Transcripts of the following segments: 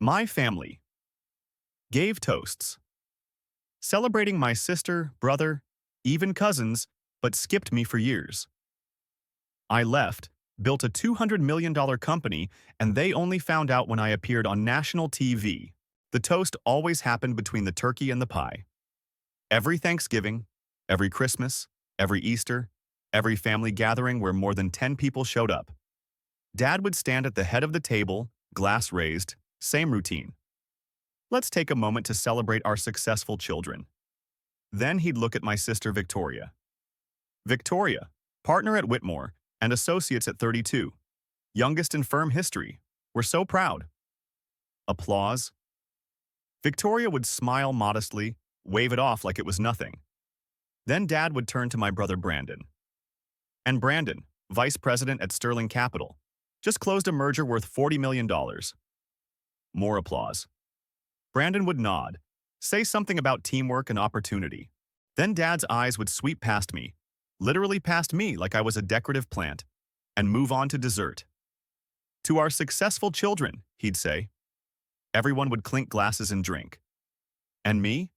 My family gave toasts, celebrating my sister, brother, even cousins, but skipped me for years. I left, built a $200 million company, and they only found out when I appeared on national TV. The toast always happened between the turkey and the pie. Every Thanksgiving, every Christmas, every Easter, every family gathering where more than 10 people showed up. Dad would stand at the head of the table, glass raised, same routine. Let's take a moment to celebrate our successful children. Then he'd look at my sister Victoria. Victoria, partner at Whitmore and associates at 32, youngest in firm history. We're so proud. Applause. Victoria would smile modestly, wave it off like it was nothing. Then Dad would turn to my brother Brandon. And Brandon, vice president at Sterling Capital, just closed a merger worth $40 million. More applause. Brandon would nod, say something about teamwork and opportunity. Then Dad's eyes would sweep past me, literally past me like I was a decorative plant, and move on to dessert. To our successful children, he'd say. Everyone would clink glasses and drink. And me?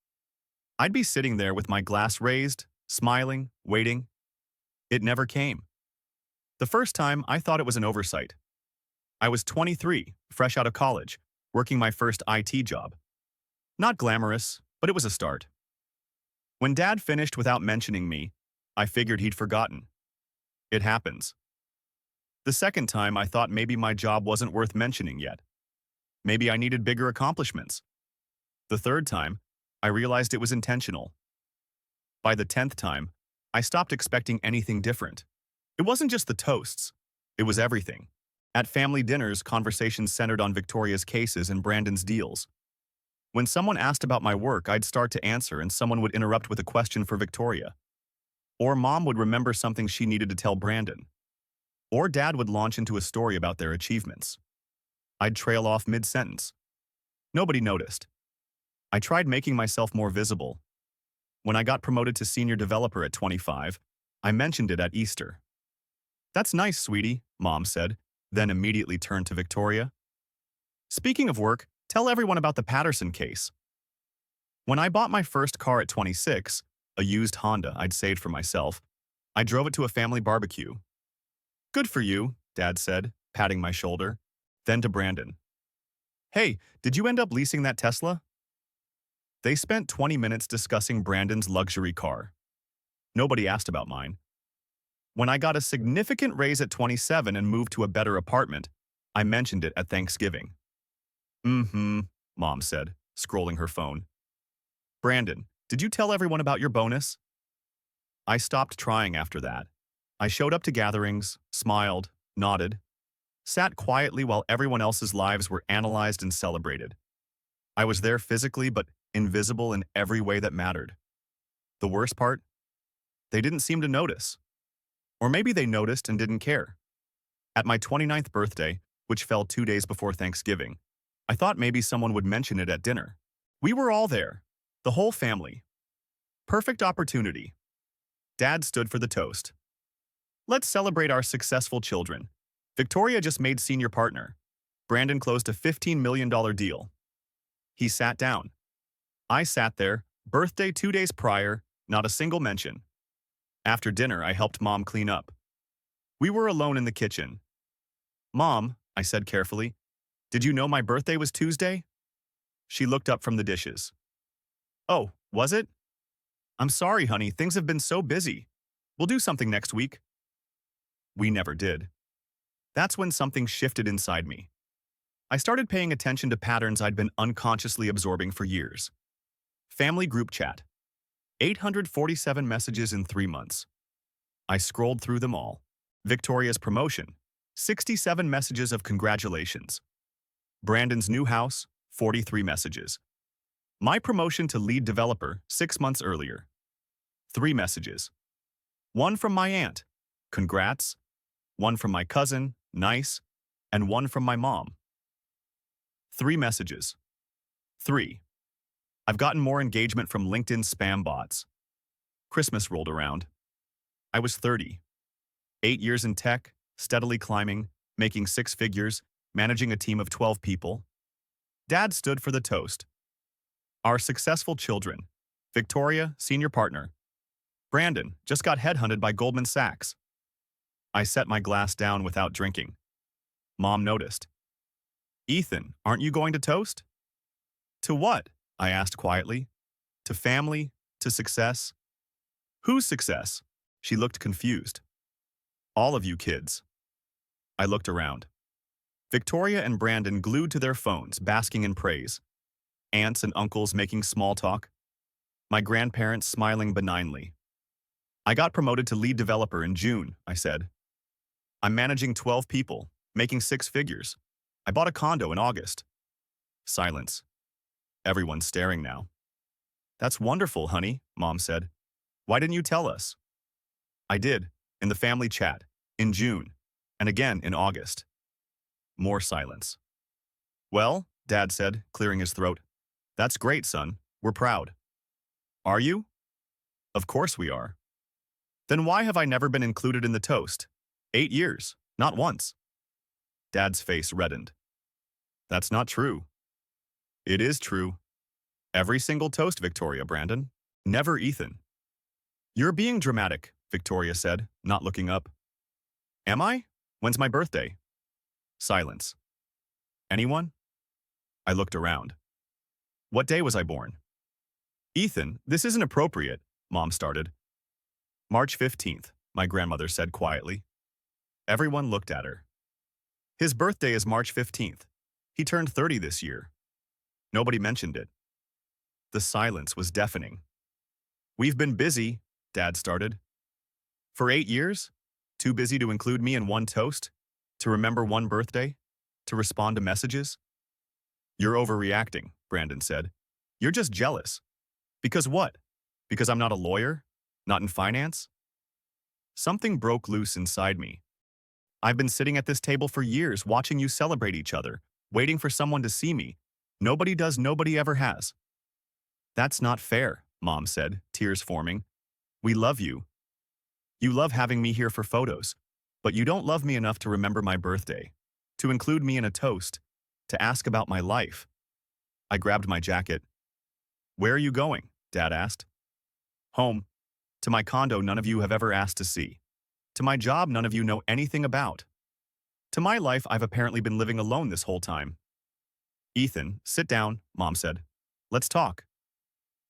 I'd be sitting there with my glass raised, smiling, waiting. It never came. The first time, I thought it was an oversight. I was 23, fresh out of college, working my first IT job. Not glamorous, but it was a start. When Dad finished without mentioning me, I figured he'd forgotten. It happens. The second time, I thought maybe my job wasn't worth mentioning yet. Maybe I needed bigger accomplishments. The third time, I realized it was intentional. By the 10th time, I stopped expecting anything different. It wasn't just the toasts. It was everything. At family dinners, conversations centered on Victoria's cases and Brandon's deals. When someone asked about my work, I'd start to answer and someone would interrupt with a question for Victoria. Or Mom would remember something she needed to tell Brandon. Or Dad would launch into a story about their achievements. I'd trail off mid-sentence. Nobody noticed. I tried making myself more visible. When I got promoted to senior developer at 25, I mentioned it at Easter. "That's nice, sweetie," Mom said, then immediately turned to Victoria. "Speaking of work, tell everyone about the Patterson case." When I bought my first car at 26, a used Honda I'd saved for myself, I drove it to a family barbecue. "Good for you," Dad said, patting my shoulder. Then to Brandon. "Hey, did you end up leasing that Tesla?" They spent 20 minutes discussing Brandon's luxury car. Nobody asked about mine. When I got a significant raise at 27 and moved to a better apartment, I mentioned it at Thanksgiving. "Mm-hmm," Mom said, scrolling her phone. "Brandon, did you tell everyone about your bonus?" I stopped trying after that. I showed up to gatherings, smiled, nodded, sat quietly while everyone else's lives were analyzed and celebrated. I was there physically but invisible in every way that mattered. The worst part? They didn't seem to notice. Or maybe they noticed and didn't care. At my 29th birthday, which fell 2 days before Thanksgiving, I thought maybe someone would mention it at dinner. We were all there, the whole family. Perfect opportunity. Dad stood for the toast. "Let's celebrate our successful children. Victoria just made senior partner. Brandon closed a $15 million deal." He sat down. I sat there, birthday 2 days prior, not a single mention. After dinner, I helped Mom clean up. We were alone in the kitchen. "Mom," I said carefully, "did you know my birthday was Tuesday?" She looked up from the dishes. "Oh, was it? I'm sorry, honey, things have been so busy. We'll do something next week." We never did. That's when something shifted inside me. I started paying attention to patterns I'd been unconsciously absorbing for years. Family group chat. 847 messages in 3 months. I scrolled through them all. Victoria's promotion. 67 messages of congratulations. Brandon's new house. 43 messages. My promotion to lead developer 6 months earlier. 3 messages. One from my aunt. Congrats. One from my cousin. Nice. And one from my mom. 3 messages. 3. I've gotten more engagement from LinkedIn spam bots. Christmas rolled around. I was 30. 8 years in tech, steadily climbing, making 6 figures, managing a team of 12 people. Dad stood for the toast. Our successful children. Victoria, senior partner. Brandon, just got headhunted by Goldman Sachs. I set my glass down without drinking. Mom noticed. Ethan, aren't you going to toast? To what? I asked quietly. To family? To success? Whose success? She looked confused. All of you kids. I looked around. Victoria and Brandon glued to their phones, basking in praise. Aunts and uncles making small talk. My grandparents smiling benignly. I got promoted to lead developer in June, I said. I'm managing 12 people, making 6 figures. I bought a condo in August. Silence. Everyone's staring now. That's wonderful, honey, Mom said. Why didn't you tell us? I did, in the family chat, in June, and again in August. More silence. Well, Dad said, clearing his throat. That's great, son. We're proud. Are you? Of course we are. Then why have I never been included in the toast? 8 years, not once. Dad's face reddened. That's not true. It is true. Every single toast, Victoria, Brandon. Never Ethan. You're being dramatic, Victoria said, not looking up. Am I? When's my birthday? Silence. Anyone? I looked around. What day was I born? Ethan, this isn't appropriate, Mom started. March 15th, my grandmother said quietly. Everyone looked at her. His birthday is March 15th. He turned 30 this year. Nobody mentioned it. The silence was deafening. We've been busy, Dad started. For 8 years? Too busy to include me in one toast? To remember one birthday? To respond to messages? You're overreacting, Brandon said. You're just jealous. Because what? Because I'm not a lawyer? Not in finance? Something broke loose inside me. I've been sitting at this table for years watching you celebrate each other, waiting for someone to see me. Nobody does, nobody ever has. That's not fair, Mom said, tears forming. We love you. You love having me here for photos, but you don't love me enough to remember my birthday, to include me in a toast, to ask about my life. I grabbed my jacket. Where are you going? Dad asked. Home. To my condo none of you have ever asked to see. To my job none of you know anything about. To my life I've apparently been living alone this whole time. Ethan, sit down, Mom said. Let's talk.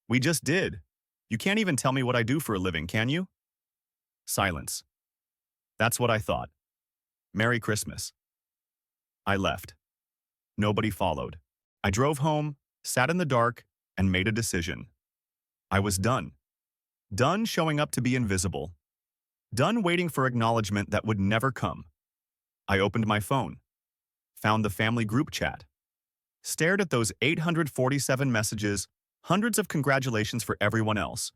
We just did. You can't even tell me what I do for a living, can you? Silence. That's what I thought. Merry Christmas. I left. Nobody followed. I drove home, sat in the dark, and made a decision. I was done. Done showing up to be invisible. Done waiting for acknowledgement that would never come. I opened my phone, found the family group chat, stared at those 847 messages, hundreds of congratulations for everyone else,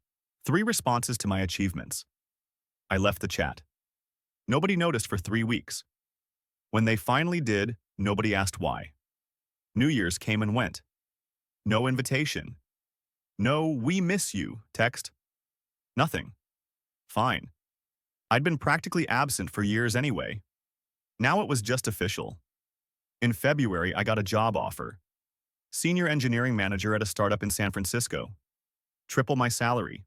3 responses to my achievements. I left the chat. Nobody noticed for 3 weeks. When they finally did, nobody asked why. New Year's came and went. No invitation. No "we miss you" text. Nothing. Fine. I'd been practically absent for years anyway. Now it was just official. In February, I got a job offer. Senior engineering manager at a startup in San Francisco. Triple my salary.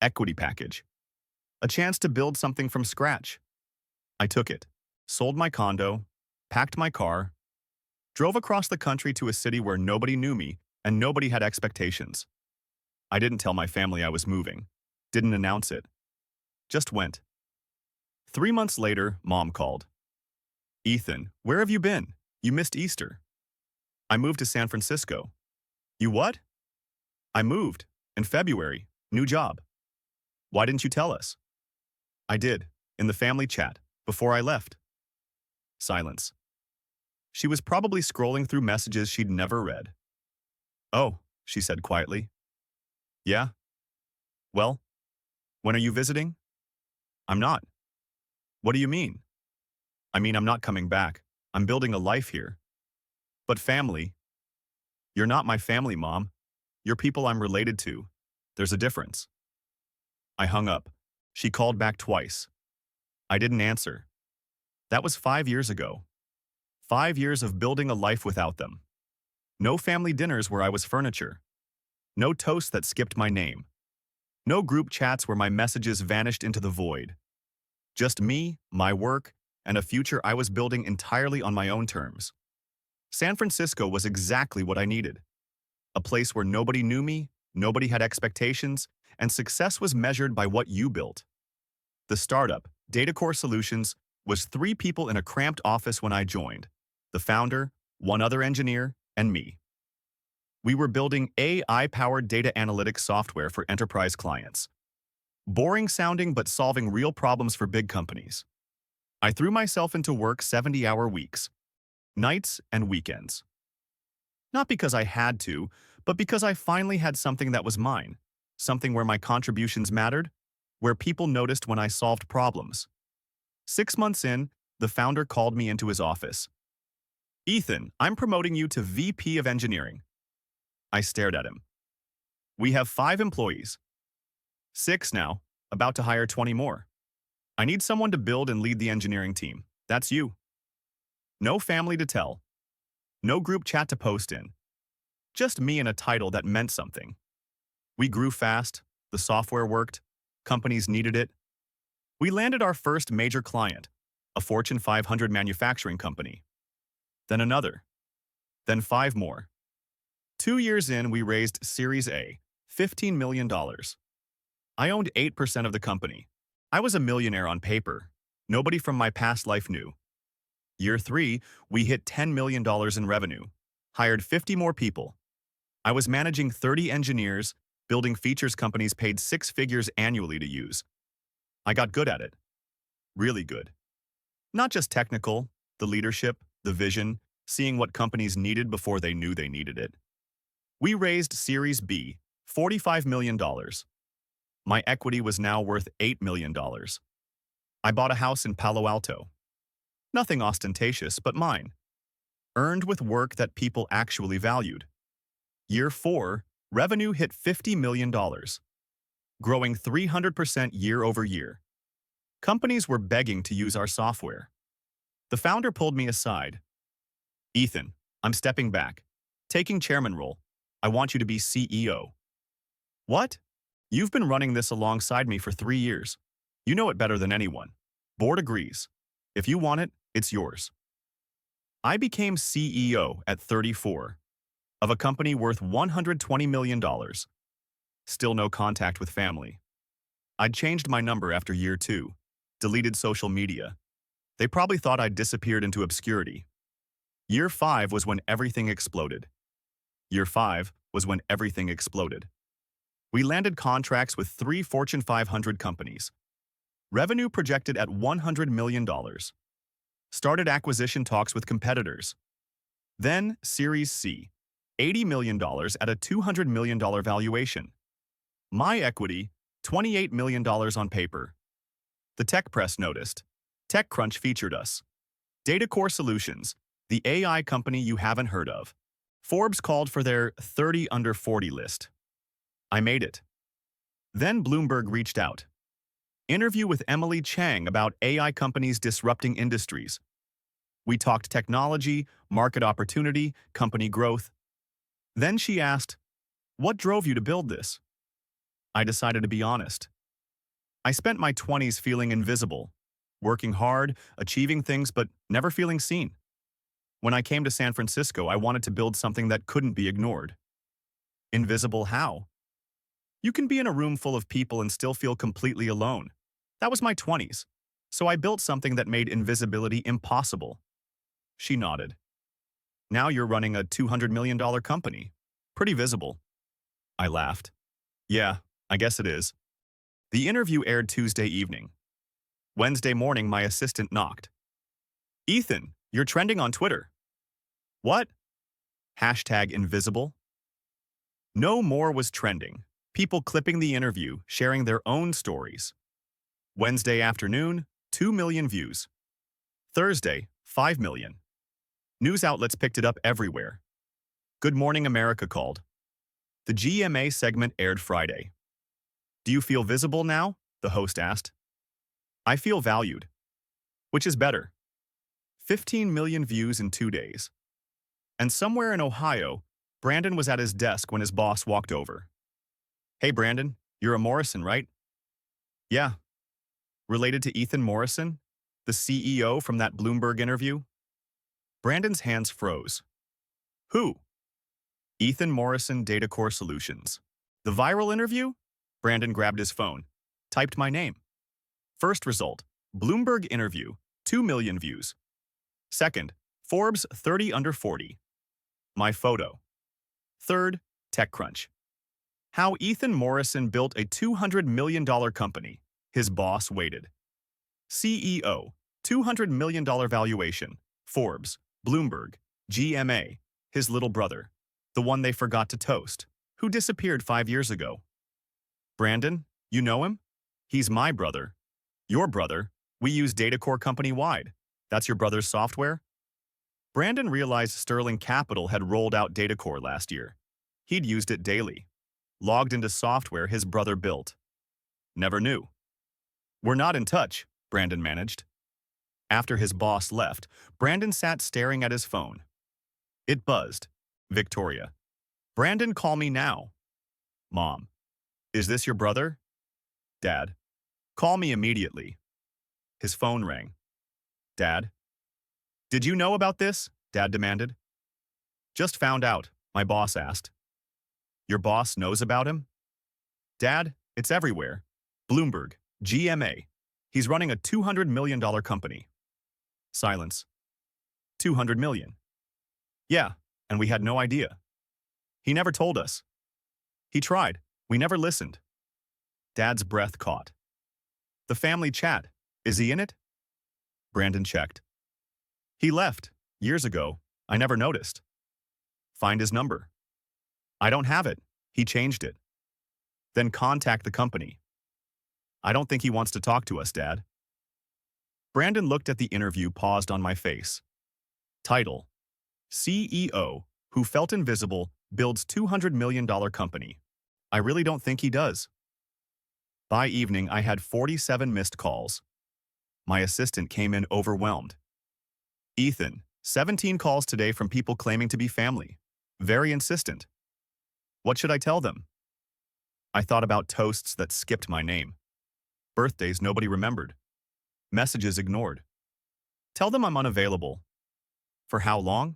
Equity package. A chance to build something from scratch. I took it. Sold my condo. Packed my car. Drove across the country to a city where nobody knew me and nobody had expectations. I didn't tell my family I was moving. Didn't announce it. Just went. 3 months later, Mom called. Ethan, where have you been? You missed Easter. I moved to San Francisco. You what? I moved. In February. New job. Why didn't you tell us? I did. In the family chat. Before I left. Silence. She was probably scrolling through messages she'd never read. Oh, she said quietly. Yeah? Well, when are you visiting? I'm not. What do you mean? I mean, I'm not coming back. I'm building a life here. But family. You're not my family, Mom. You're people I'm related to. There's a difference. I hung up. She called back twice. I didn't answer. That was 5 years ago. 5 years of building a life without them. No family dinners where I was furniture. No toast that skipped my name. No group chats where my messages vanished into the void. Just me, my work, and a future I was building entirely on my own terms. San Francisco was exactly what I needed. A place where nobody knew me, nobody had expectations, and success was measured by what you built. The startup, DataCore Solutions, was 3 people in a cramped office when I joined: the founder, 1 other engineer, and me. We were building AI-powered data analytics software for enterprise clients. Boring sounding but solving real problems for big companies. I threw myself into work 70-hour weeks, nights and weekends. Not because I had to, but because I finally had something that was mine, something where my contributions mattered, where people noticed when I solved problems. 6 months in, the founder called me into his office. "Ethan, I'm promoting you to VP of Engineering." I stared at him. "We have 5 employees. 6 now, about to hire 20 more. I need someone to build and lead the engineering team. That's you." No family to tell. No group chat to post in. Just me and a title that meant something. We grew fast, the software worked, companies needed it. We landed our first major client, a Fortune 500 manufacturing company. Then another. Then 5 more. 2 years in, we raised Series A, $15 million. I owned 8% of the company. I was a millionaire on paper. Nobody from my past life knew. Year 3, we hit $10 million in revenue. Hired 50 more people. I was managing 30 engineers, building features companies paid 6 figures annually to use. I got good at it. Really good. Not just technical, the leadership, the vision, seeing what companies needed before they knew they needed it. We raised Series B, $45 million. My equity was now worth $8 million. I bought a house in Palo Alto. Nothing ostentatious, but mine. Earned with work that people actually valued. Year 4, revenue hit $50 million, growing 300% year over year. Companies were begging to use our software. The founder pulled me aside. "Ethan, I'm stepping back, taking chairman role. I want you to be CEO." "What? You've been running this alongside me for 3 years. You know it better than anyone. Board agrees. If you want it, it's yours." I became CEO at 34, of a company worth $120 million. Still no contact with family. I'd changed my number after year 2, deleted social media. They probably thought I'd disappeared into obscurity. Year 5 was when everything exploded. Year 5 was when everything exploded. We landed contracts with 3 Fortune 500 companies. Revenue projected at $100 million. Started acquisition talks with competitors. Then Series C, $80 million at a $200 million valuation. My equity, $28 million on paper. The tech press noticed. TechCrunch featured us. DataCore Solutions, the AI company you haven't heard of. Forbes called for their 30 under 40 list. I made it. Then Bloomberg reached out. Interview with Emily Chang about AI companies disrupting industries. We talked technology, market opportunity, company growth. Then she asked, "What drove you to build this?" I decided to be honest. I spent my 20s feeling invisible, working hard, achieving things, but never feeling seen. When I came to San Francisco, I wanted to build something that couldn't be ignored. Invisible how? You can be in a room full of people and still feel completely alone. That was my 20s. So I built something that made invisibility impossible. She nodded. Now you're running a $200 million company. Pretty visible. I laughed. Yeah, I guess it is. The interview aired Tuesday evening. Wednesday morning, my assistant knocked. "Ethan, you're trending on Twitter." "What?" #invisible. No more was trending. People clipping the interview, sharing their own stories. Wednesday afternoon, 2 million views. Thursday, 5 million. News outlets picked it up everywhere. Good Morning America called. The GMA segment aired Friday. "Do you feel visible now?" the host asked. "I feel valued." Which is better? 15 million views in 2 days. And somewhere in Ohio, Brandon was at his desk when his boss walked over. Hey, Brandon, you're a Morrison, right? Yeah. Related to Ethan Morrison, the CEO from that Bloomberg interview? Brandon's hands froze. Who? Ethan Morrison Datacore Solutions. The viral interview? Brandon grabbed his phone, typed my name. First result, Bloomberg interview, 2 million views. Second, Forbes 30 under 40. My photo. Third, TechCrunch. How Ethan Morrison built a $200 million company. His boss waited. CEO, $200 million valuation. Forbes, Bloomberg, GMA, his little brother, the one they forgot to toast, who disappeared 5 years ago. Brandon, you know him? He's my brother. Your brother. We use Datacore company-wide. That's your brother's software? Brandon realized Sterling Capital had rolled out Datacore last year. He'd used it daily, logged into software his brother built. Never knew. We're not in touch, Brandon managed. After his boss left, Brandon sat staring at his phone. It buzzed. Victoria. Brandon, call me now. Mom. Is this your brother? Dad. Call me immediately. His phone rang. Dad. Did you know about this? Dad demanded. Just found out, my boss asked. Your boss knows about him? Dad, it's everywhere. Bloomberg, GMA. He's running a $200 million company. Silence. 200 million. Yeah, and we had no idea. He never told us. He tried. We never listened. Dad's breath caught. The family chat. Is he in it? Brandon checked. He left. Years ago. I never noticed. Find his number. I don't have it. He changed it. Then contact the company. I don't think he wants to talk to us, Dad. Brandon looked at the interview paused on my face. Title: CEO, who felt invisible, builds $200 million company. I really don't think he does. By evening, I had 47 missed calls. My assistant came in overwhelmed. Ethan, 17 calls today from people claiming to be family. Very insistent. What should I tell them? I thought about toasts that skipped my name. Birthdays nobody remembered. Messages ignored. Tell them I'm unavailable. For how long?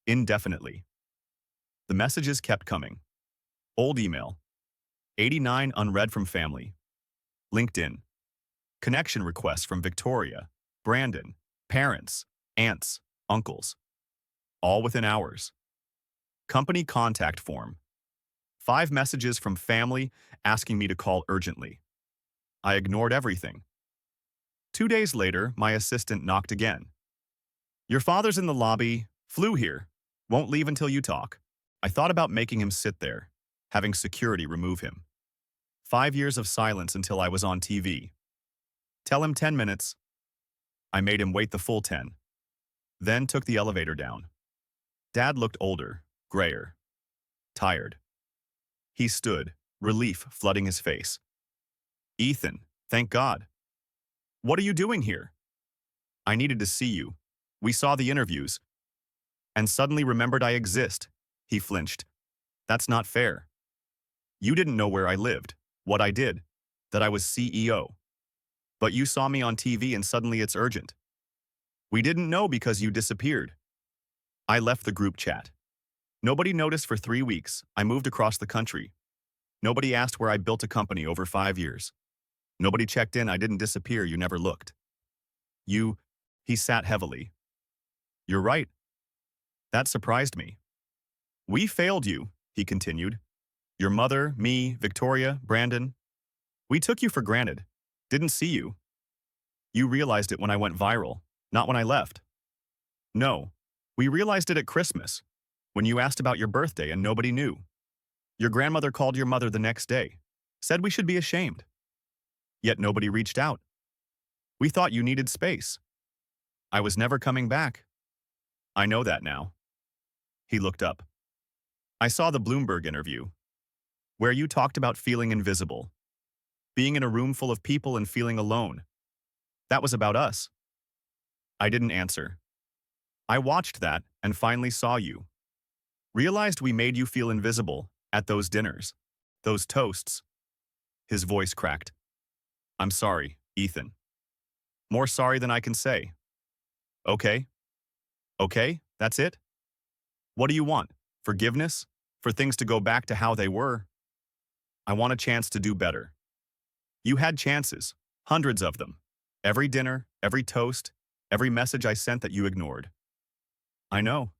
Indefinitely. The messages kept coming. Old email. 89 unread from family. LinkedIn. Connection requests from Victoria, Brandon, parents, aunts, uncles. All within hours. Company contact form. 5 messages from family asking me to call urgently. I ignored everything. 2 days later, my assistant knocked again. Your father's in the lobby, flew here, won't leave until you talk. I thought about making him sit there, having security remove him. 5 years of silence until I was on TV. Tell him 10 minutes. I made him wait the full 10. Then took the elevator down. Dad looked older, grayer, tired. He stood, relief flooding his face. Ethan, thank God. What are you doing here? I needed to see you. We saw the interviews. And suddenly remembered I exist. He flinched. That's not fair. You didn't know where I lived, what I did, that I was CEO. But you saw me on TV and suddenly it's urgent. We didn't know because you disappeared. I left the group chat. Nobody noticed for 3 weeks. I moved across the country. Nobody asked where I built a company over 5 years. Nobody checked in. I didn't disappear. You never looked. He sat heavily. You're right. That surprised me. We failed you, he continued. Your mother, me, Victoria, Brandon. We took you for granted. Didn't see you. You realized it when I went viral, not when I left. No, we realized it at Christmas, when you asked about your birthday and nobody knew. Your grandmother called your mother the next day, said we should be ashamed. Yet nobody reached out. We thought you needed space. I was never coming back. I know that now. He looked up. I saw the Bloomberg interview, where you talked about feeling invisible, being in a room full of people and feeling alone. That was about us. I didn't answer. I watched that and finally saw you. Realized we made you feel invisible at those dinners, those toasts. His voice cracked. I'm sorry, Ethan. More sorry than I can say. Okay? Okay? That's it? What do you want? Forgiveness? For things to go back to how they were? I want a chance to do better. You had chances, hundreds of them. Every dinner, every toast, every message I sent that you ignored. I know.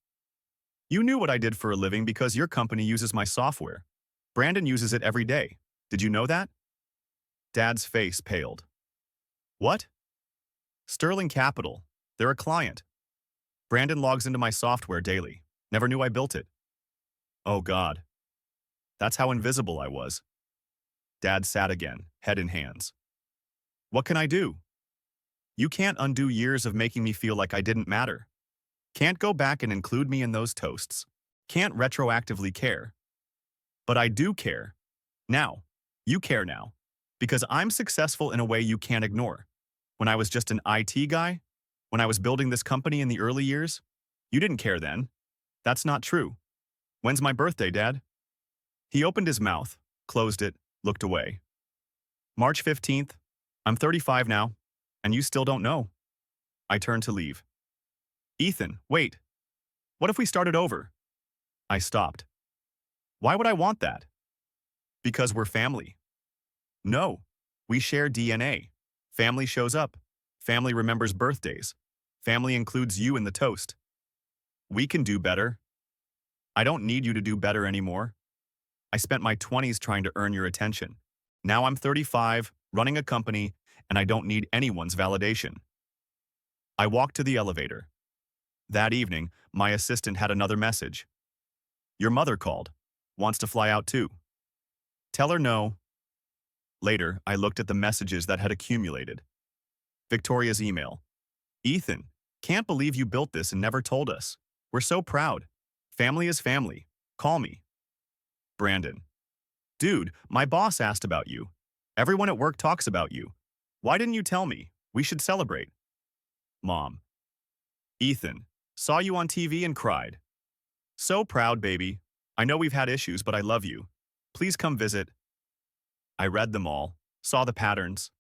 You knew what I did for a living because your company uses my software. Brandon uses it every day. Did you know that? Dad's face paled. What? Sterling Capital. They're a client. Brandon logs into my software daily. Never knew I built it. Oh God. That's how invisible I was. Dad sat again, head in hands. What can I do? You can't undo years of making me feel like I didn't matter. Can't go back and include me in those toasts. Can't retroactively care. But I do care. Now. You care now. Because I'm successful in a way you can't ignore. When I was just an IT guy, when I was building this company in the early years, you didn't care then. That's not true. When's my birthday, Dad? He opened his mouth, closed it, looked away. March 15th. I'm 35 now, and you still don't know. I turned to leave. Ethan, wait. What if we started over? I stopped. Why would I want that? Because we're family. No, we share DNA. Family shows up. Family remembers birthdays. Family includes you in the toast. We can do better. I don't need you to do better anymore. I spent my 20s trying to earn your attention. Now I'm 35, running a company, and I don't need anyone's validation. I walked to the elevator. That evening, my assistant had another message. Your mother called. Wants to fly out too. Tell her no. Later, I looked at the messages that had accumulated. Victoria's email. Ethan, can't believe you built this and never told us. We're so proud. Family is family. Call me. Brandon. Dude, my boss asked about you. Everyone at work talks about you. Why didn't you tell me? We should celebrate. Mom. Ethan, saw you on TV and cried. So proud, baby. I know we've had issues, but I love you. Please come visit. I read them all, saw the patterns.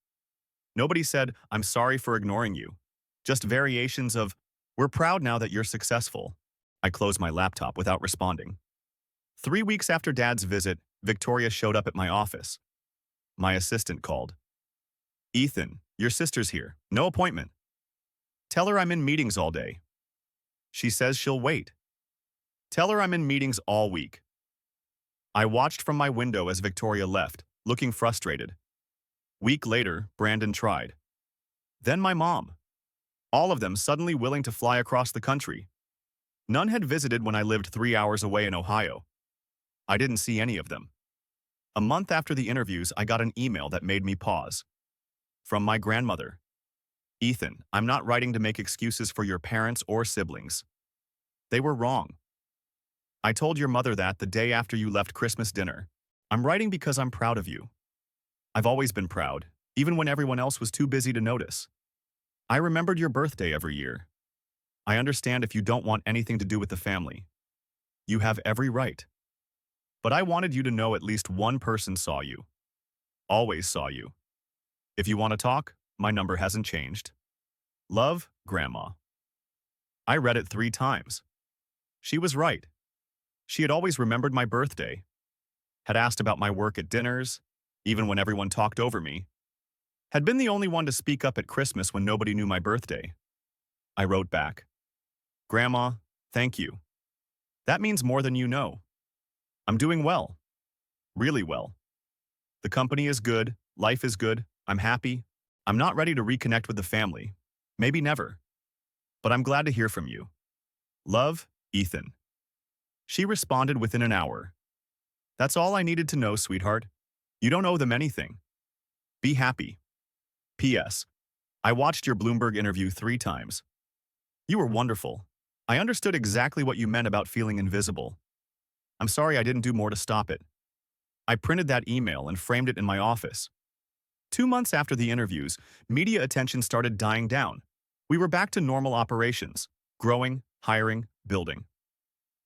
Nobody said, I'm sorry for ignoring you. Just variations of, we're proud now that you're successful. I closed my laptop without responding. 3 weeks after Dad's visit, Victoria showed up at my office. My assistant called. Ethan, your sister's here. No appointment. Tell her I'm in meetings all day. She says she'll wait. Tell her I'm in meetings all week. I watched from my window as Victoria left, looking frustrated. Week later, Brandon tried. Then my mom. All of them suddenly willing to fly across the country. None had visited when I lived 3 hours away in Ohio. I didn't see any of them. A month after the interviews, I got an email that made me pause. From my grandmother. Ethan, I'm not writing to make excuses for your parents or siblings. They were wrong. I told your mother that the day after you left Christmas dinner. I'm writing because I'm proud of you. I've always been proud, even when everyone else was too busy to notice. I remembered your birthday every year. I understand if you don't want anything to do with the family. You have every right. But I wanted you to know at least one person saw you. Always saw you. If you want to talk, my number hasn't changed. Love, Grandma. I read it 3 times. She was right. She had always remembered my birthday, had asked about my work at dinners, even when everyone talked over me, had been the only one to speak up at Christmas when nobody knew my birthday. I wrote back, Grandma, thank you. That means more than you know. I'm doing well. Really well. The company is good, life is good, I'm happy. I'm not ready to reconnect with the family. Maybe never. But I'm glad to hear from you. Love, Ethan. She responded within an hour. That's all I needed to know, sweetheart. You don't owe them anything. Be happy. P.S. I watched your Bloomberg interview 3 times. You were wonderful. I understood exactly what you meant about feeling invisible. I'm sorry I didn't do more to stop it. I printed that email and framed it in my office. 2 months after the interviews, media attention started dying down. We were back to normal operations, growing, hiring, building.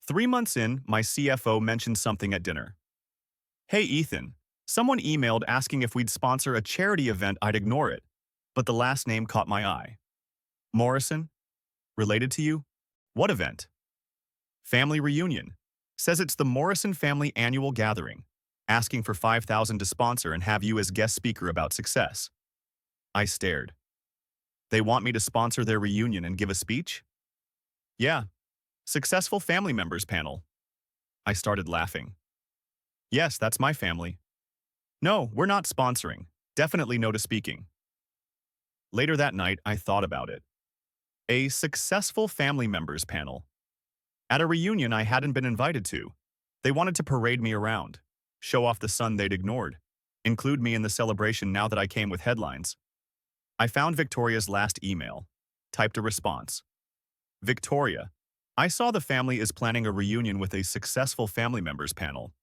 3 months in, my CFO mentioned something at dinner. Hey, Ethan, someone emailed asking if we'd sponsor a charity event. I'd ignore it, but the last name caught my eye. Morrison? Related to you? What event? Family reunion. Says it's the Morrison family annual gathering, asking for 5,000 to sponsor and have you as guest speaker about success. I stared. They want me to sponsor their reunion and give a speech? Yeah, successful family members panel. I started laughing. Yes, that's my family. No, we're not sponsoring. Definitely no to speaking. Later that night, I thought about it. A successful family members panel. At a reunion I hadn't been invited to. They wanted to parade me around, show off the son they'd ignored, include me in the celebration now that I came with headlines. I found Victoria's last email, typed a response. Victoria, I saw the family is planning a reunion with a successful family members panel.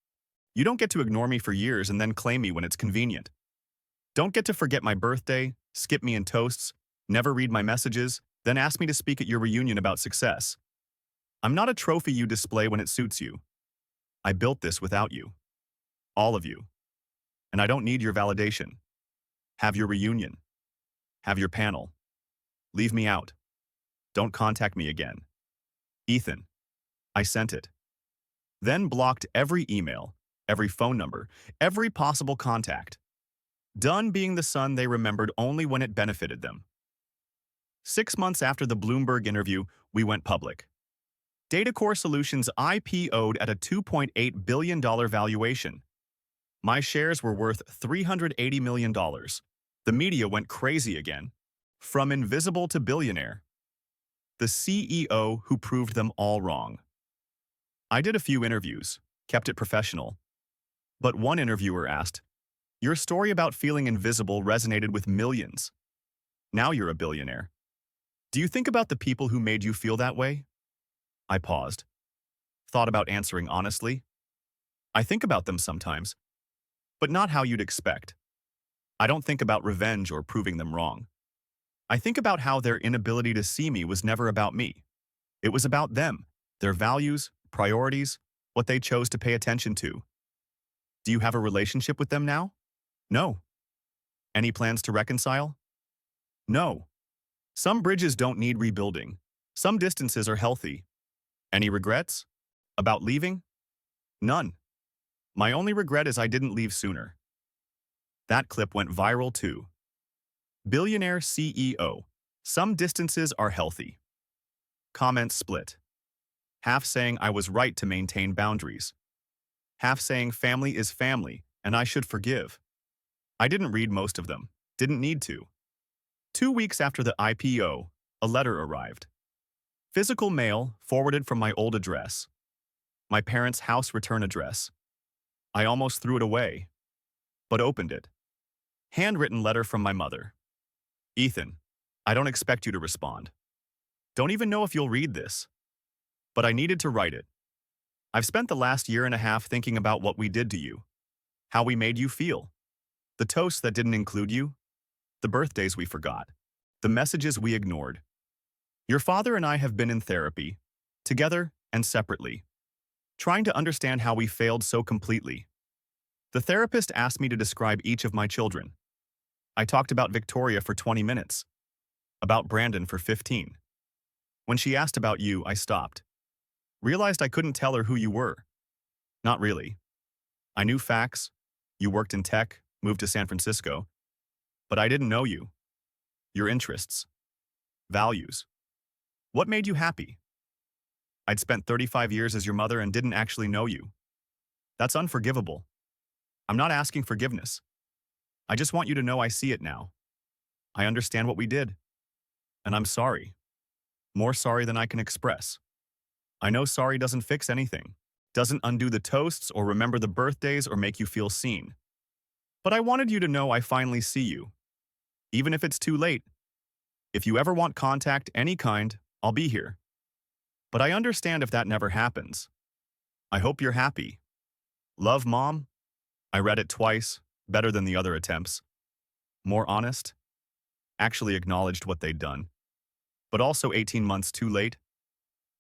You don't get to ignore me for years and then claim me when it's convenient. Don't get to forget my birthday, skip me in toasts, never read my messages, then ask me to speak at your reunion about success. I'm not a trophy you display when it suits you. I built this without you. All of you. And I don't need your validation. Have your reunion. Have your panel. Leave me out. Don't contact me again. Ethan. I sent it. Then blocked every email, every phone number, every possible contact. Done being the son they remembered only when it benefited them. 6 months after the Bloomberg interview, we went public. Datacore Solutions IPO'd at a $2.8 billion valuation. My shares were worth $380 million. The media went crazy again. From invisible to billionaire. The CEO who proved them all wrong. I did a few interviews, kept it professional. But one interviewer asked, "Your story about feeling invisible resonated with millions. Now you're a billionaire. Do you think about the people who made you feel that way?" I paused. Thought about answering honestly. I think about them sometimes, but not how you'd expect. I don't think about revenge or proving them wrong. I think about how their inability to see me was never about me. It was about them, their values, priorities, what they chose to pay attention to. Do you have a relationship with them now? No. Any plans to reconcile? No. Some bridges don't need rebuilding. Some distances are healthy. Any regrets? About leaving? None. My only regret is I didn't leave sooner. That clip went viral too. Billionaire CEO. Some distances are healthy. Comments split. Half saying I was right to maintain boundaries. Half saying family is family and I should forgive. I didn't read most of them. Didn't need to. 2 weeks after the IPO, a letter arrived. Physical mail forwarded from my old address. My parents' house return address. I almost threw it away, but opened it. Handwritten letter from my mother. Ethan, I don't expect you to respond. Don't even know if you'll read this. But I needed to write it. I've spent the last year and a half thinking about what we did to you. How we made you feel. The toasts that didn't include you. The birthdays we forgot. The messages we ignored. Your father and I have been in therapy, together and separately, trying to understand how we failed so completely. The therapist asked me to describe each of my children. I talked about Victoria for 20 minutes, about Brandon for 15. When she asked about you, I stopped. Realized I couldn't tell her who you were. Not really. I knew facts. You worked in tech, moved to San Francisco. But I didn't know you. Your interests. Values. What made you happy? I'd spent 35 years as your mother and didn't actually know you. That's unforgivable. I'm not asking forgiveness. I just want you to know I see it now. I understand what we did. And I'm sorry. More sorry than I can express. I know sorry doesn't fix anything, doesn't undo the toasts or remember the birthdays or make you feel seen. But I wanted you to know I finally see you. Even if it's too late. If you ever want contact, any kind, I'll be here. But I understand if that never happens. I hope you're happy. Love, Mom. I read it twice, better than the other attempts. More honest. Actually acknowledged what they'd done. But also 18 months too late.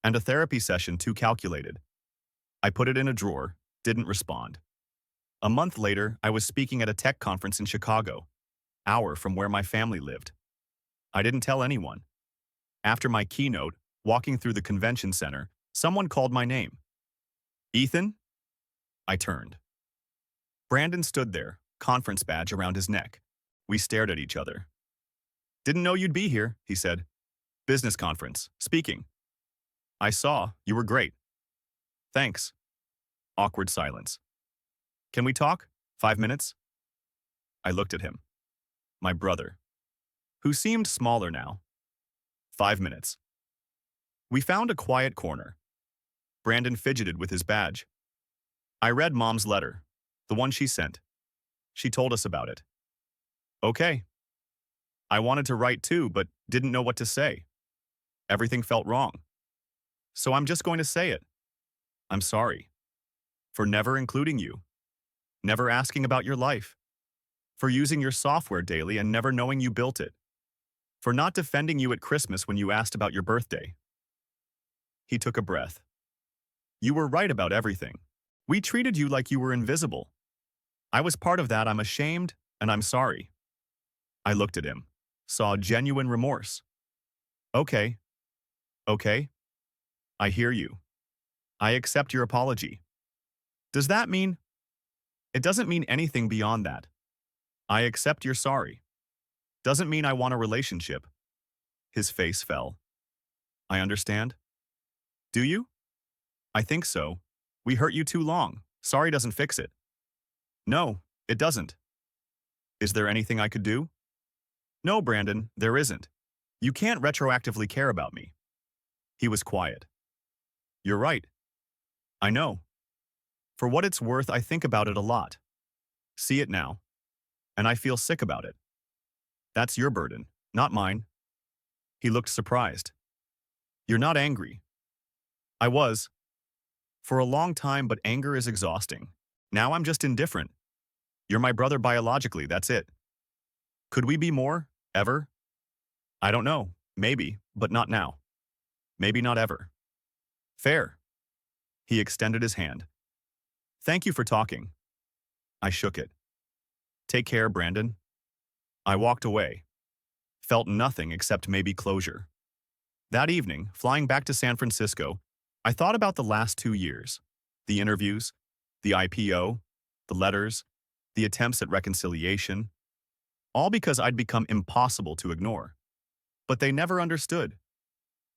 And a therapy session too calculated. I put it in a drawer, didn't respond. A month later, I was speaking at a tech conference in Chicago, hour from where my family lived. I didn't tell anyone. After my keynote, walking through the convention center, someone called my name. Ethan? I turned. Brandon stood there, conference badge around his neck. We stared at each other. Didn't know you'd be here, he said. Business conference, speaking. I saw, you were great. Thanks. Awkward silence. Can we talk? 5 minutes? I looked at him. My brother, who seemed smaller now. 5 minutes. We found a quiet corner. Brandon fidgeted with his badge. I read Mom's letter, the one she sent. She told us about it. Okay. I wanted to write too, but didn't know what to say. Everything felt wrong. So I'm just going to say it. I'm sorry. For never including you. Never asking about your life. For using your software daily and never knowing you built it. For not defending you at Christmas when you asked about your birthday. He took a breath. You were right about everything. We treated you like you were invisible. I was part of that. I'm ashamed, and I'm sorry. I looked at him, saw genuine remorse. Okay. Okay. I hear you. I accept your apology. Does that mean? It doesn't mean anything beyond that. I accept you're sorry. Doesn't mean I want a relationship. His face fell. I understand. Do you? I think so. We hurt you too long. Sorry doesn't fix it. No, it doesn't. Is there anything I could do? No, Brandon, there isn't. You can't retroactively care about me. He was quiet. You're right. I know. For what it's worth, I think about it a lot. See it now. And I feel sick about it. That's your burden, not mine. He looked surprised. You're not angry. I was. For a long time, but anger is exhausting. Now I'm just indifferent. You're my brother biologically, that's it. Could we be more, ever? I don't know, maybe, but not now. Maybe not ever. Fair. He extended his hand. Thank you for talking. I shook it. Take care, Brandon. I walked away. Felt nothing except maybe closure. That evening, flying back to San Francisco, I thought about the last 2 years. The interviews, the IPO, the letters, the attempts at reconciliation. All because I'd become impossible to ignore. But they never understood.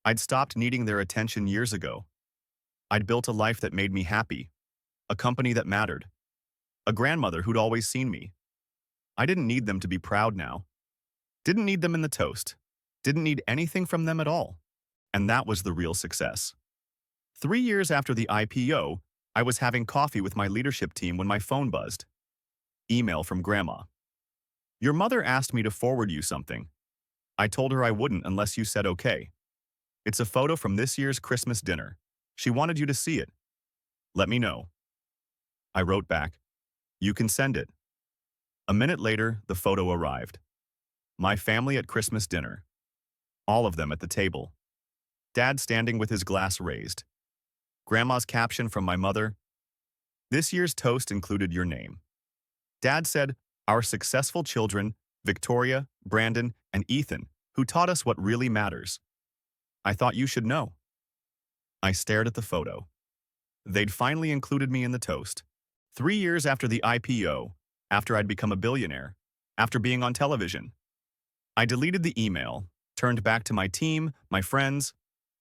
I'd stopped needing their attention years ago. I'd built a life that made me happy. A company that mattered. A grandmother who'd always seen me. I didn't need them to be proud now. Didn't need them in the toast. Didn't need anything from them at all. And that was the real success. 3 years after the IPO, I was having coffee with my leadership team when my phone buzzed. Email from Grandma. Your mother asked me to forward you something. I told her I wouldn't unless you said okay. It's a photo from this year's Christmas dinner. She wanted you to see it. Let me know. I wrote back, you can send it. A minute later, the photo arrived. My family at Christmas dinner. All of them at the table. Dad standing with his glass raised. Grandma's caption from my mother, this year's toast included your name. Dad said, our successful children, Victoria, Brandon, and Ethan, who taught us what really matters. I thought you should know. I stared at the photo. They'd finally included me in the toast. 3 years after the IPO, after I'd become a billionaire, after being on television. I deleted the email, turned back to my team, my friends,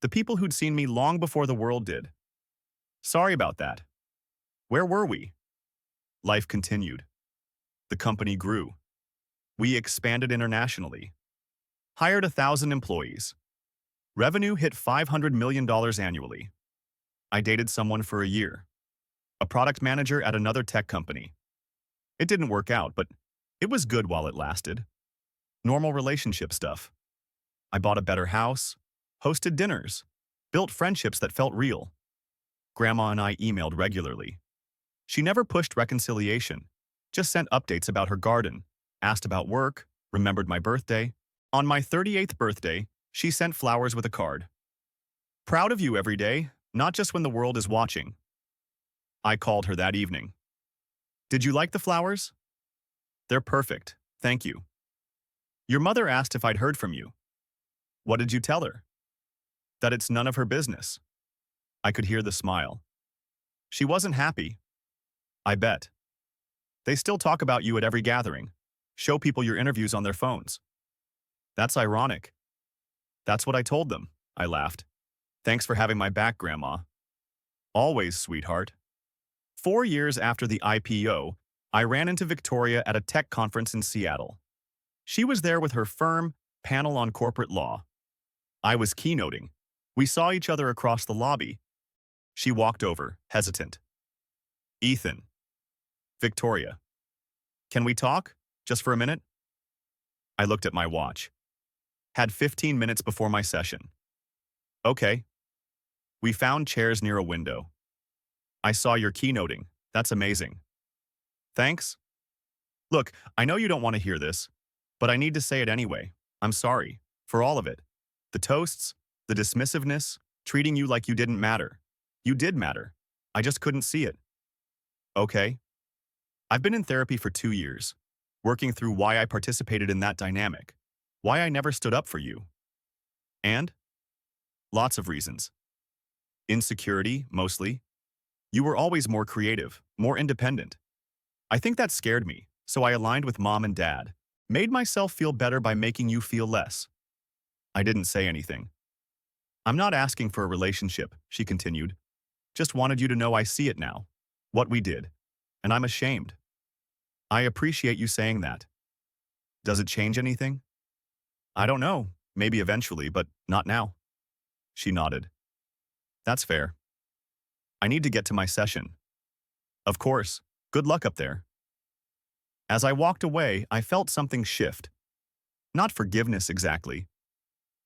the people who'd seen me long before the world did. Sorry about that. Where were we? Life continued. The company grew. We expanded internationally. Hired 1,000 employees. Revenue hit $500 million annually. I dated someone for a year. A product manager at another tech company. It didn't work out, but it was good while it lasted. Normal relationship stuff. I bought a better house, hosted dinners, built friendships that felt real. Grandma and I emailed regularly. She never pushed reconciliation, just sent updates about her garden, asked about work, remembered my birthday. On my 38th birthday, she sent flowers with a card. Proud of you every day, not just when the world is watching. I called her that evening. Did you like the flowers? They're perfect, thank you. Your mother asked if I'd heard from you. What did you tell her? That it's none of her business. I could hear the smile. She wasn't happy. I bet. They still talk about you at every gathering. Show people your interviews on their phones. That's ironic. That's what I told them, I laughed. Thanks for having my back, Grandma. Always, sweetheart. 4 years after the IPO, I ran into Victoria at a tech conference in Seattle. She was there with her firm, Panel on Corporate Law. I was keynoting. We saw each other across the lobby. She walked over, hesitant. Ethan. Victoria. Can we talk? Just for a minute? I looked at my watch. Had 15 minutes before my session. Okay. We found chairs near a window. I saw your keynoting. That's amazing. Thanks. Look, I know you don't want to hear this, but I need to say it anyway. I'm sorry. For all of it. The toasts, the dismissiveness, treating you like you didn't matter. You did matter. I just couldn't see it. Okay. I've been in therapy for 2 years, working through why I participated in that dynamic, why I never stood up for you. And? Lots of reasons. Insecurity, mostly. You were always more creative, more independent. I think that scared me, so I aligned with Mom and Dad, made myself feel better by making you feel less. I didn't say anything. I'm not asking for a relationship, she continued. Just wanted you to know I see it now, what we did, and I'm ashamed. I appreciate you saying that. Does it change anything? I don't know, maybe eventually, but not now. She nodded. That's fair. I need to get to my session. Of course, good luck up there. As I walked away, I felt something shift. Not forgiveness exactly,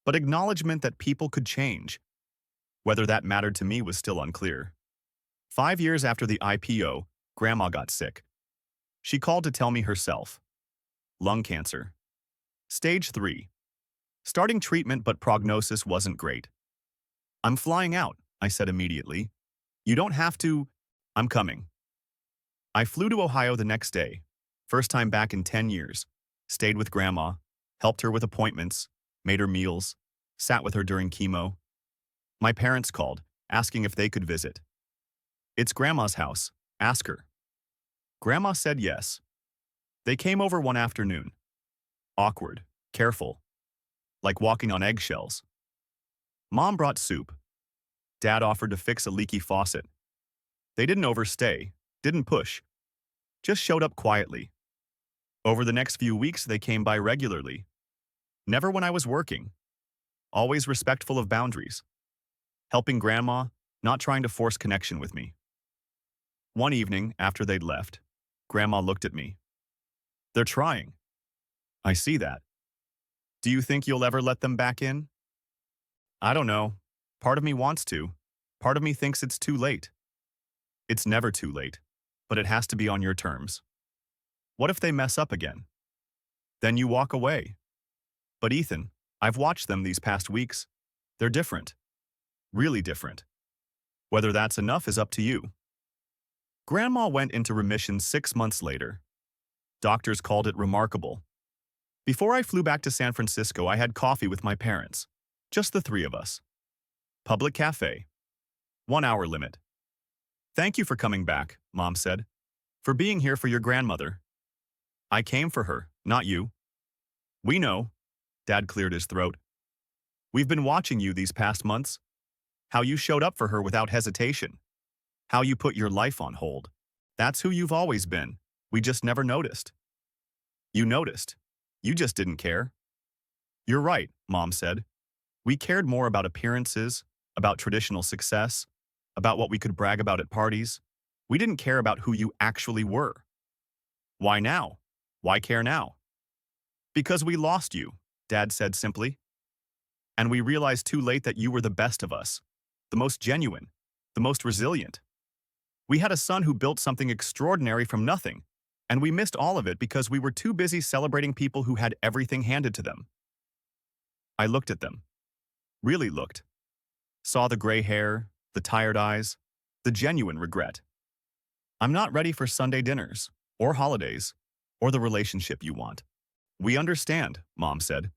but acknowledgement that people could change. Whether that mattered to me was still unclear. 5 years after the IPO, Grandma got sick. She called to tell me herself. Lung cancer. Stage 3. Starting treatment, but prognosis wasn't great. I'm flying out, I said immediately. You don't have to. I'm coming. I flew to Ohio the next day. First time back in 10 years. Stayed with Grandma, helped her with appointments, made her meals, sat with her during chemo. My parents called, asking if they could visit. It's Grandma's house. Ask her. Grandma said yes. They came over one afternoon. Awkward, careful, like walking on eggshells. Mom brought soup. Dad offered to fix a leaky faucet. They didn't overstay, didn't push, just showed up quietly. Over the next few weeks, they came by regularly. Never when I was working. Always respectful of boundaries. Helping Grandma, not trying to force connection with me. One evening, after they'd left, Grandma looked at me. They're trying. I see that. Do you think you'll ever let them back in? I don't know. Part of me wants to. Part of me thinks it's too late. It's never too late, but it has to be on your terms. What if they mess up again? Then you walk away. But Ethan, I've watched them these past weeks. They're different. Really different. Whether that's enough is up to you. Grandma went into remission 6 months later. Doctors called it remarkable. Before I flew back to San Francisco, I had coffee with my parents. Just the 3 of us. Public cafe. 1 hour limit. Thank you for coming back, Mom said. For being here for your grandmother. I came for her, not you. We know. Dad cleared his throat. We've been watching you these past months. How you showed up for her without hesitation. How you put your life on hold. That's who you've always been. We just never noticed. You noticed. You just didn't care. You're right, Mom said. We cared more about appearances, about traditional success, about what we could brag about at parties. We didn't care about who you actually were. Why now? Why care now? Because we lost you, Dad said simply. And we realized too late that you were the best of us, the most genuine, the most resilient. We had a son who built something extraordinary from nothing, and we missed all of it because we were too busy celebrating people who had everything handed to them. I looked at them. Really looked. Saw the gray hair, the tired eyes, the genuine regret. I'm not ready for Sunday dinners, or holidays, or the relationship you want. We understand, Mom said.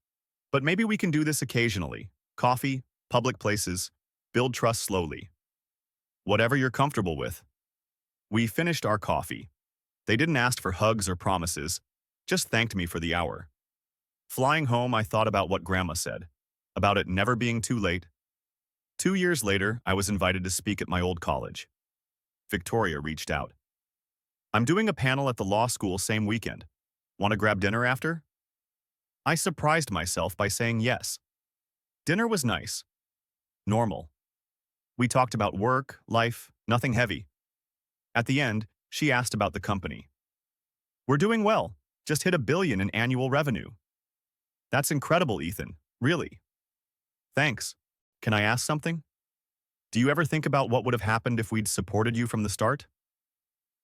But maybe we can do this occasionally. Coffee, public places, build trust slowly. Whatever you're comfortable with. We finished our coffee. They didn't ask for hugs or promises, just thanked me for the hour. Flying home, I thought about what Grandma said, about it never being too late. 2 years later, I was invited to speak at my old college. Victoria reached out. I'm doing a panel at the law school same weekend. Want to grab dinner after? I surprised myself by saying yes. Dinner was nice. Normal. We talked about work, life, nothing heavy. At the end, she asked about the company. We're doing well. Just hit $1 billion in annual revenue. That's incredible, Ethan. Really. Thanks. Can I ask something? Do you ever think about what would have happened if we'd supported you from the start?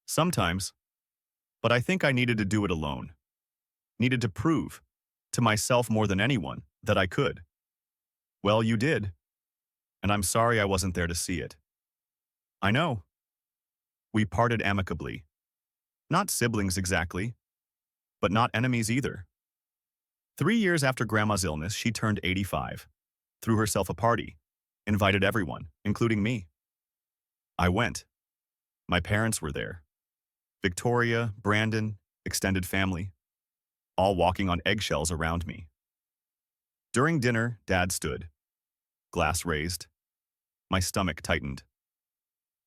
Sometimes. But I think I needed to do it alone. Needed to prove, to myself more than anyone, that I could. Well, you did. And I'm sorry I wasn't there to see it. I know. We parted amicably. Not siblings exactly, but not enemies either. 3 years after Grandma's illness, she turned 85, threw herself a party, invited everyone, including me. I went. My parents were there. Victoria, Brandon, extended family, all walking on eggshells around me. During dinner, Dad stood, glass raised. My stomach tightened.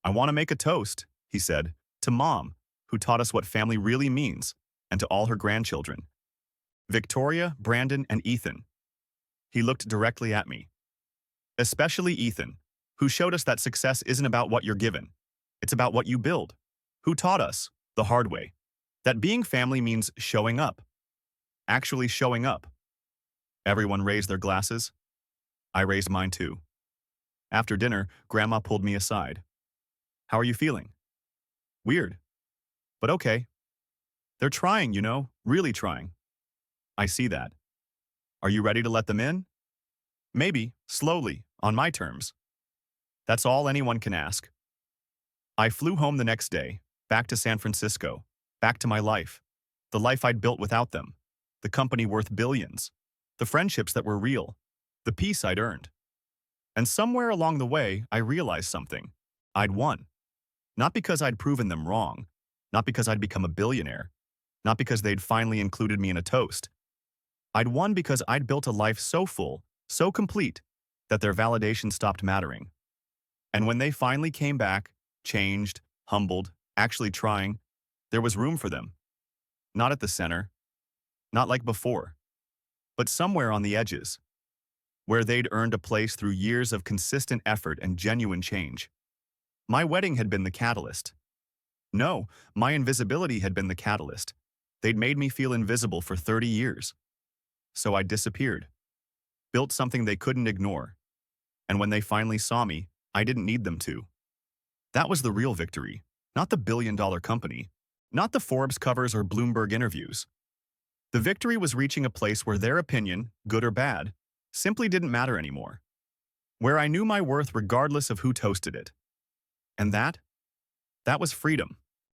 I want to make a toast, he said, to Mom, who taught us what family really means, and to all her grandchildren. Victoria, Brandon, and Ethan. He looked directly at me. Especially Ethan, who showed us that success isn't about what you're given. It's about what you build. Who taught us, the hard way, that being family means showing up. Actually showing up. Everyone raised their glasses. I raised mine too. After dinner, Grandma pulled me aside. How are you feeling? Weird. But okay. They're trying, you know, really trying. I see that. Are you ready to let them in? Maybe, slowly, on my terms. That's all anyone can ask. I flew home the next day, back to San Francisco, back to my life. The life I'd built without them. The company worth billions. The friendships that were real. The peace I'd earned. And somewhere along the way, I realized something. I'd won. Not because I'd proven them wrong. Not because I'd become a billionaire. Not because they'd finally included me in a toast. I'd won because I'd built a life so full, so complete, that their validation stopped mattering. And when they finally came back, changed, humbled, actually trying, there was room for them. Not at the center. Not like before. But somewhere on the edges. Where they'd earned a place through years of consistent effort and genuine change. My wedding had been the catalyst. No, my invisibility had been the catalyst. They'd made me feel invisible for 30 years. So I disappeared. Built something they couldn't ignore. And when they finally saw me, I didn't need them to. That was the real victory, not the billion-dollar company, not the Forbes covers or Bloomberg interviews. The victory was reaching a place where their opinion, good or bad, simply didn't matter anymore. Where I knew my worth regardless of who toasted it. And that was freedom.